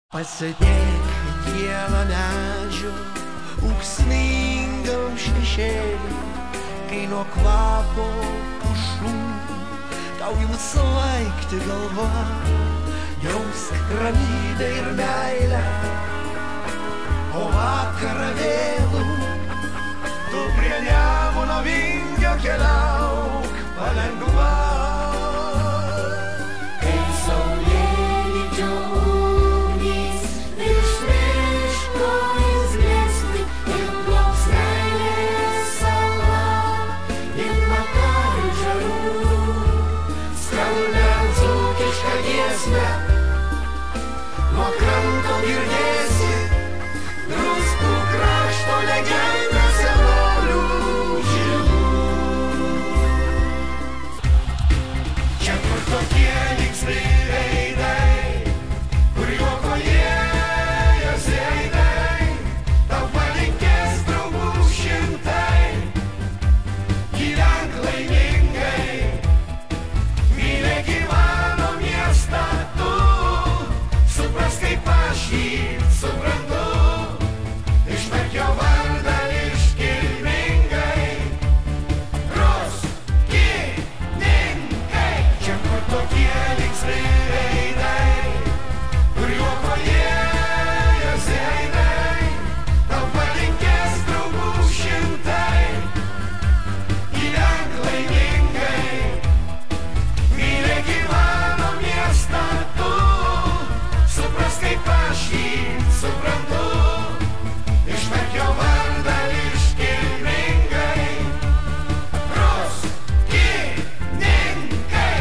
Pasėdėk dievą medžio ūksmingam šešėlį, kai nuo kvapo pušų tau ima svaigti galva. Jausk ramybę ir meilę, o vakarą vėlų tu prie Nemuno vingio keliauk palengva. Nuo kranto girdėsi Druskų krašto legendą senolių žilų. Čia kur tokie linksmi veidai, kur juoko liejosi aidai, tau palinkės draugų šimtai. Gyvenk laimingai, mylėk gyveno miestą tu. Suprask, kaip aš jį suprantu, ištark jo vardą iškilmingai. Druskininkai, čia kur tokie linksmi veidai, kur juoko liejosi aidai, tau palinkės draugų šimtai. Gyvenk laimingai, mylėk gyveno miestą tu. Suprask, kaip aš jį suprantu, ištark jo vardą iškilmingai. Druskininkai.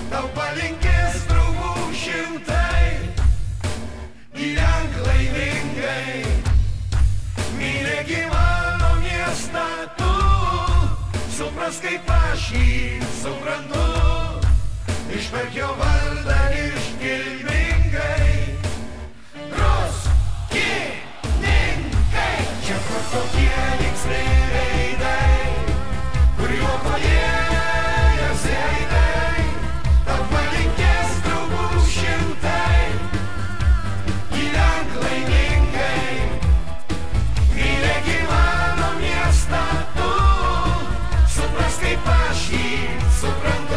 Tau palinkės draugų šimtai. Gyvenk laimingai, mylėk gyveno miestą tu. Suprask, kaip aš jį suprantu, ištark jo vardą iškilmingai. Druskininkai, čia kur tokie linksmi veidai, kur juoko liejosi aidai, tau palinkės draugų šimtai. Gyvenk laimingai, mylėk gyveno miestą tu. Suprask, kaip aš jį suprantu.